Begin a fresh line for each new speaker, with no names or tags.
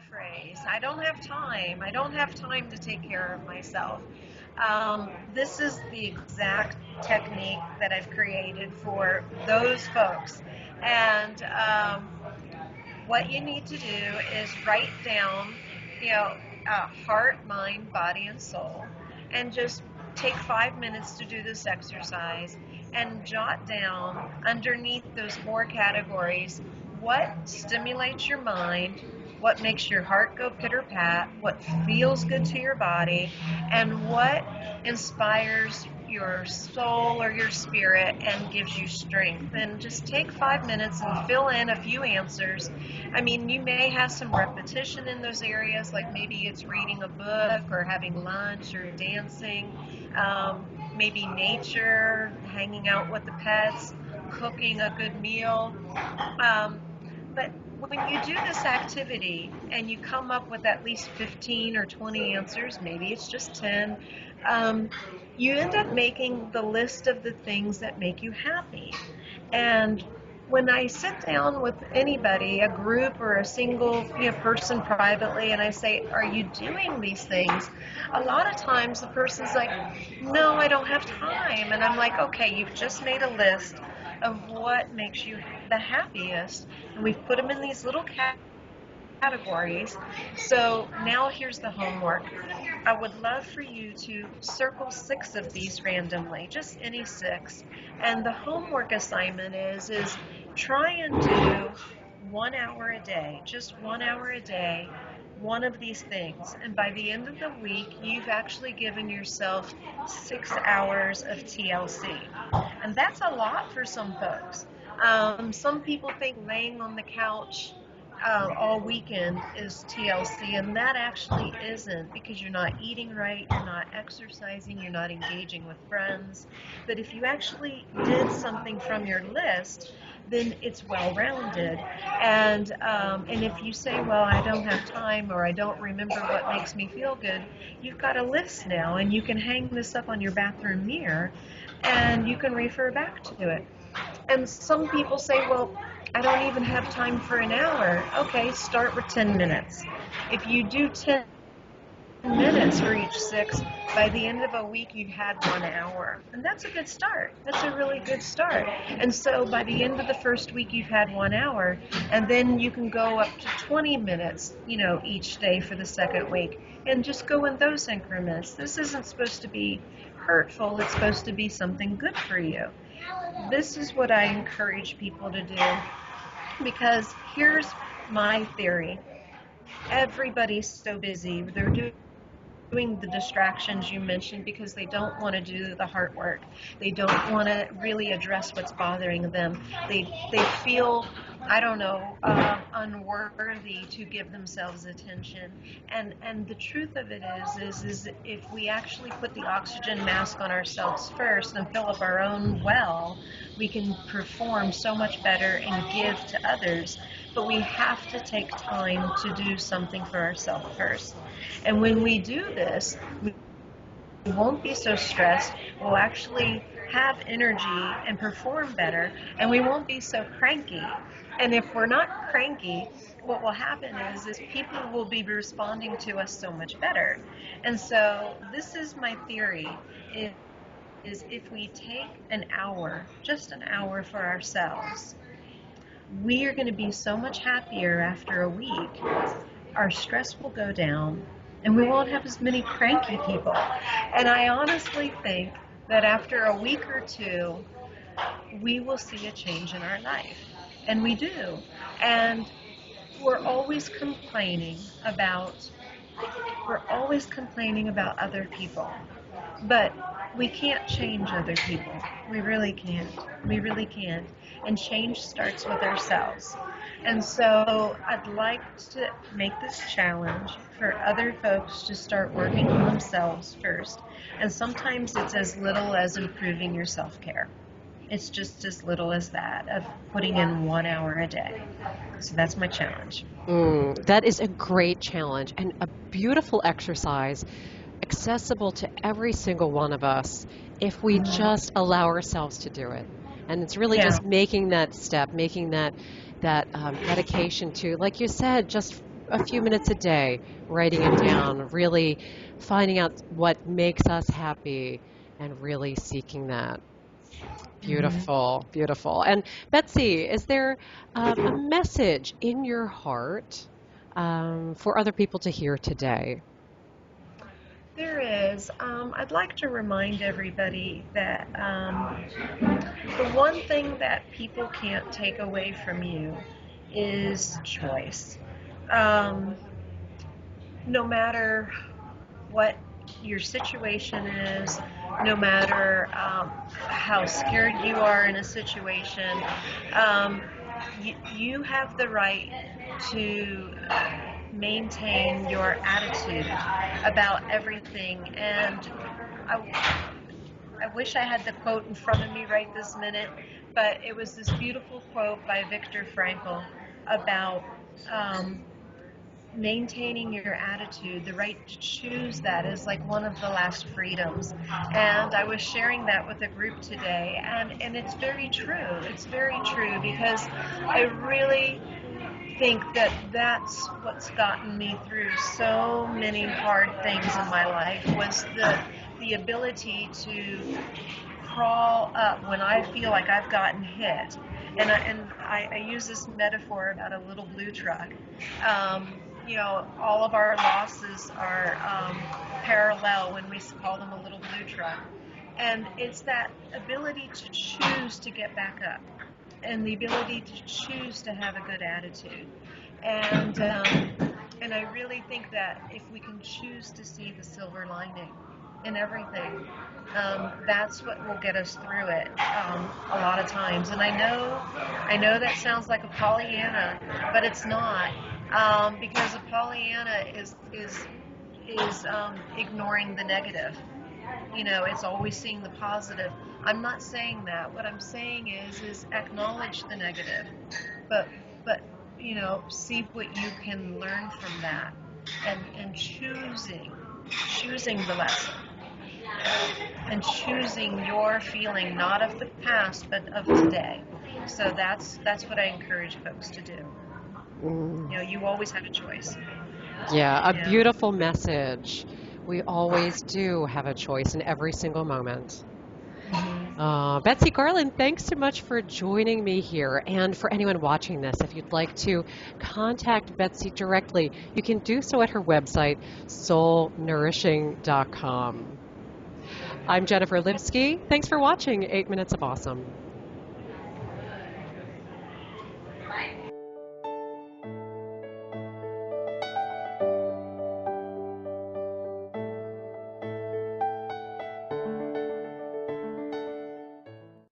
phrase. I don't have time. I don't have time to take care of myself. This is the exact technique that I've created for those folks. And what you need to do is write down, heart, mind, body, and soul, and just take 5 minutes to do this exercise and jot down underneath those four categories what stimulates your mind, what makes your heart go pitter pat, what feels good to your body, and what inspires your soul or your spirit and gives you strength. And just take 5 minutes and fill in a few answers. I mean, you may have some repetition in those areas, like maybe it's reading a book or having lunch or dancing, maybe nature, hanging out with the pets, cooking a good meal. But when you do this activity and you come up with at least 15 or 20 answers, maybe it's just 10, you end up making the list of the things that make you happy. And when I sit down with anybody, a group or a single person privately, and I say, are you doing these things? A lot of times the person's like, no, I don't have time. And I'm like, okay, you've just made a list of what makes you the happiest. And we've put them in these little categories. So now here's the homework. I would love for you to circle 6 of these randomly, just any 6. And the homework assignment is try and do 1 hour a day, just 1 hour a day, one of these things. And by the end of the week, you've actually given yourself 6 hours of TLC. And that's a lot for some folks. Some people think laying on the couch all weekend is TLC, and that actually isn't, because you're not eating right, you're not exercising, you're not engaging with friends. But if you actually did something from your list, then it's well-rounded. And if you say, well, I don't have time, or I don't remember what makes me feel good, you've got a list now, and you can hang this up on your bathroom mirror, and you can refer back to it. And some people say, well, I don't even have time for an hour. Okay, start with 10 minutes. If you do 10 minutes for each 6, by the end of a week you've had 1 hour. And that's a good start. That's a really good start. And so by the end of the first week you've had 1 hour, and then you can go up to 20 minutes, each day for the second week, and just go in those increments. This isn't supposed to be hurtful. It's supposed to be something good for you. This is what I encourage people to do, because here's my theory. Everybody's so busy. They're doing the distractions you mentioned because they don't want to do the heart work. They don't want to really address what's bothering them. They feel, unworthy to give themselves attention. And the truth of it is if we actually put the oxygen mask on ourselves first and fill up our own well, we can perform so much better and give to others. But we have to take time to do something for ourselves first. And when we do this, we won't be so stressed. We'll actually have energy and perform better, and we won't be so cranky. And if we're not cranky, what will happen is people will be responding to us so much better. And so this is my theory, is if we take an hour, just an hour for ourselves, we are going to be so much happier after a week. Our stress will go down, and we won't have as many cranky people. And I honestly think that after a week or two, we will see a change in our life. And we do. And we're always complaining about other people. But we can't change other people. We really can't. We really can't. And change starts with ourselves. And so I'd like to make this challenge for other folks to start working on themselves first. And sometimes it's as little as improving your self-care. It's just as little as that, of putting in 1 hour a day. So that's my challenge.
That is a great challenge and a beautiful exercise, accessible to every single one of us if we just allow ourselves to do it. And it's really just making that step, making that dedication to, like you said, just a few minutes a day, writing it down, really finding out what makes us happy and really seeking that.
Hmm.
Beautiful, beautiful. And Betsey, is there a message in your heart for other people to hear today?
There is. I'd like to remind everybody that the one thing that people can't take away from you is choice. Um, no matter what your situation is, no matter how scared you are in a situation, um, you have the right to maintain your attitude about everything. And I wish I had the quote in front of me right this minute, but it was this beautiful quote by Viktor Frankl about um, maintaining your attitude. The right to choose that is like one of the last freedoms. And I was sharing that with a group today, and it's very true. It's very true because I really think that that's what's gotten me through so many hard things in my life was the ability to crawl up when I feel like I've gotten hit. And I use this metaphor about a little blue truck. Um, all of our losses are parallel when we call them a little blue truck. And it's that ability to choose to get back up and the ability to choose to have a good attitude. And I really think that if we can choose to see the silver lining in everything, that's what will get us through it a lot of times. And I know that sounds like a Pollyanna, but it's not, because a Pollyanna is ignoring the negative. It's always seeing the positive. I'm not saying that. What I'm saying is acknowledge the negative, but but see what you can learn from that, and choosing the lesson, and choosing your feeling, not of the past but of today. So that's what I encourage folks to do.
Mm.
You always have a choice.
Yeah, a
Yeah.
beautiful message. We always do have a choice in every single moment.
Hmm.
Betsey Garland, thanks so much for joining me here. And for anyone watching this, if you'd like to contact Betsey directly, you can do so at her website, soulnourishing.com. I'm Jennifer Lipsky. Thanks for watching 8 Minutes of Awesome.